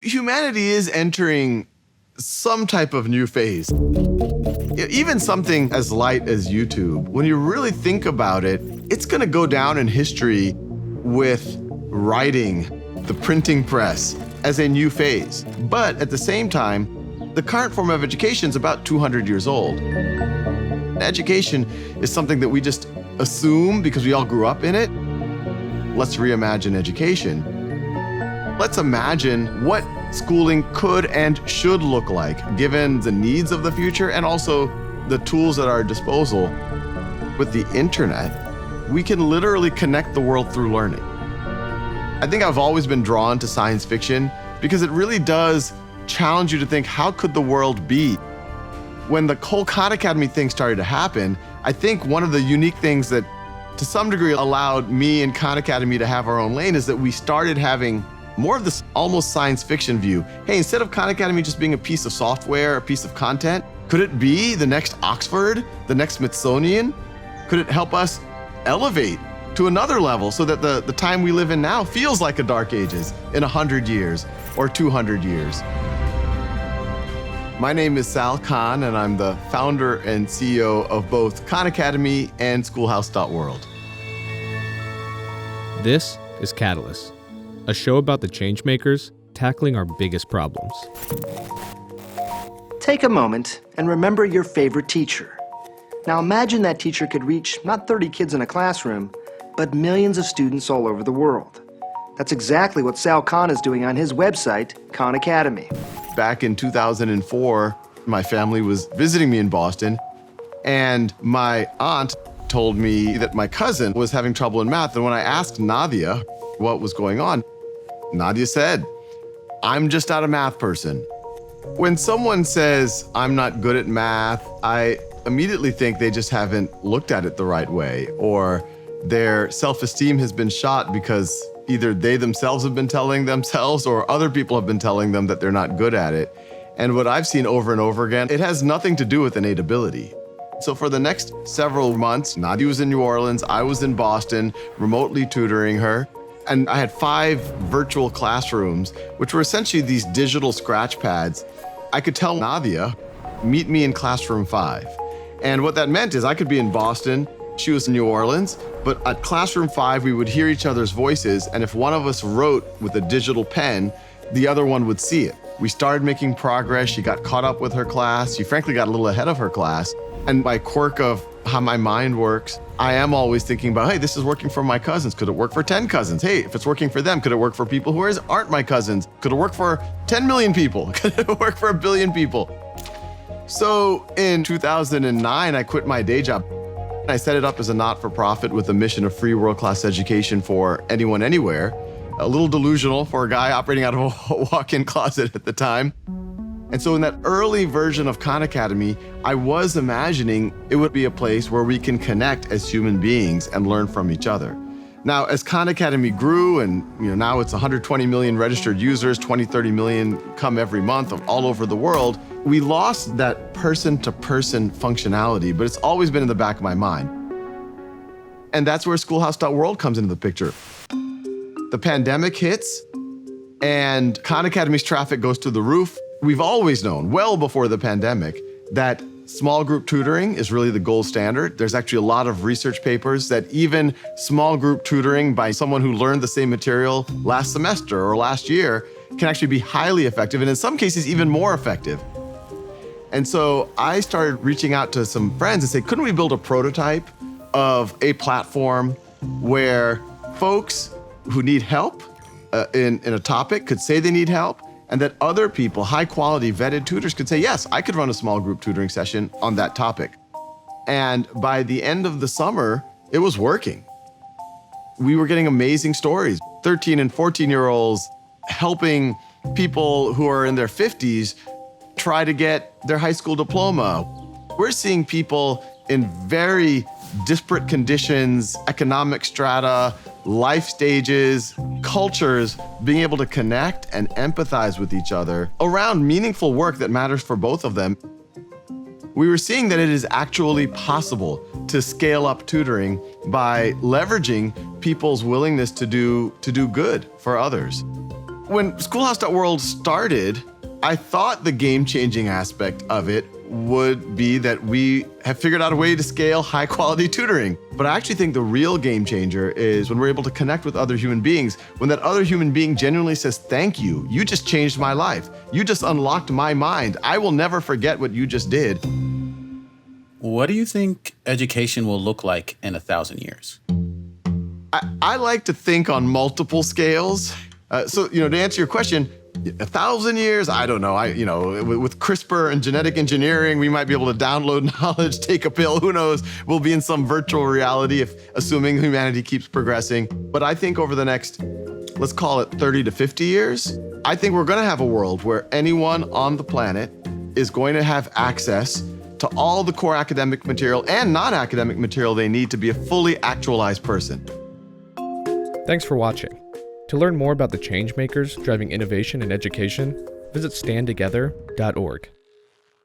Humanity is entering some type of new phase. Even something as light as YouTube, when you really think about it, it's going to go down in history with writing, the printing press, as a new phase. But at the same time, the current form of education is about 200 years old. Education is something that we just assume because we all grew up in it. Let's reimagine education. Let's imagine what schooling could and should look like, given the needs of the future and also the tools at our disposal. With the internet, we can literally connect the world through learning. I think I've always been drawn to science fiction because it really does challenge you to think, how could the world be? When the whole Khan Academy thing started to happen, I think one of the unique things that to some degree allowed me and Khan Academy to have our own lane is that we started having more of this almost science fiction view. Hey, instead of Khan Academy just being a piece of software, a piece of content, could it be the next Oxford, the next Smithsonian? Could it help us elevate to another level so that the time we live in now feels like a dark ages in 100 years or 200 years? My name is Sal Khan, and I'm the founder and CEO of both Khan Academy and Schoolhouse.world. This is Catalyst, a show about the changemakers tackling our biggest problems. Take a moment and remember your favorite teacher. Now imagine that teacher could reach not 30 kids in a classroom, but millions of students all over the world. That's exactly what Sal Khan is doing on his website, Khan Academy. Back in 2004, my family was visiting me in Boston, and my aunt told me that my cousin was having trouble in math. And when I asked Nadia what was going on, Nadia said, "I'm just not a math person." When someone says, "I'm not good at math," I immediately think they just haven't looked at it the right way, or their self-esteem has been shot because either they themselves have been telling themselves or other people have been telling them that they're not good at it. And what I've seen over and over again, it has nothing to do with innate ability. So for the next several months, Nadia was in New Orleans, I was in Boston, remotely tutoring her. And I had 5 virtual classrooms, which were essentially these digital scratch pads. I could tell Nadia, meet me in classroom 5. And what that meant is I could be in Boston, she was in New Orleans, but at classroom 5, we would hear each other's voices, and if one of us wrote with a digital pen, the other one would see it. We started making progress. She got caught up with her class. She frankly got a little ahead of her class. And by quirk of how my mind works, I am always thinking about, hey, this is working for my cousins. Could it work for 10 cousins? Hey, if it's working for them, could it work for people who aren't my cousins? Could it work for 10 million people? Could it work for 1 billion people? So in 2009, I quit my day job. I set it up as a not-for-profit with a mission of free world-class education for anyone, anywhere. A little delusional for a guy operating out of a walk-in closet at the time. And so in that early version of Khan Academy, I was imagining it would be a place where we can connect as human beings and learn from each other. Now, as Khan Academy grew, and now it's 120 million registered users, 20, 30 million come every month all over the world, we lost that person-to-person functionality, but it's always been in the back of my mind. And that's where Schoolhouse.world comes into the picture. The pandemic hits, and Khan Academy's traffic goes to the roof. We've always known, well before the pandemic, that small group tutoring is really the gold standard. There's actually a lot of research papers that even small group tutoring by someone who learned the same material last semester or last year can actually be highly effective, and in some cases even more effective. And so I started reaching out to some friends and say, couldn't we build a prototype of a platform where folks who need help in a topic could say they need help, and that other people, high quality vetted tutors, could say, yes, I could run a small group tutoring session on that topic. And by the end of the summer, it was working. We were getting amazing stories. 13 and 14-year-olds helping people who are in their 50s try to get their high school diploma. We're seeing people in very disparate conditions, economic strata, life stages, cultures, being able to connect and empathize with each other around meaningful work that matters for both of them. We were seeing that it is actually possible to scale up tutoring by leveraging people's willingness to do good for others. When Schoolhouse.world started, I thought the game-changing aspect of it would be that we have figured out a way to scale high-quality tutoring. But I actually think the real game changer is when we're able to connect with other human beings, when that other human being genuinely says, thank you, you just changed my life. You just unlocked my mind. I will never forget what you just did. What do you think education will look like in 1,000 years? I like to think on multiple scales. To answer your question, 1,000 years, I don't know. With CRISPR and genetic engineering, we might be able to download knowledge, take a pill, who knows? We'll be in some virtual reality assuming humanity keeps progressing. But I think over the next, let's call it 30 to 50 years, I think we're gonna have a world where anyone on the planet is going to have access to all the core academic material and non-academic material they need to be a fully actualized person. Thanks for watching. To learn more about the change makers driving innovation in education, visit standtogether.org.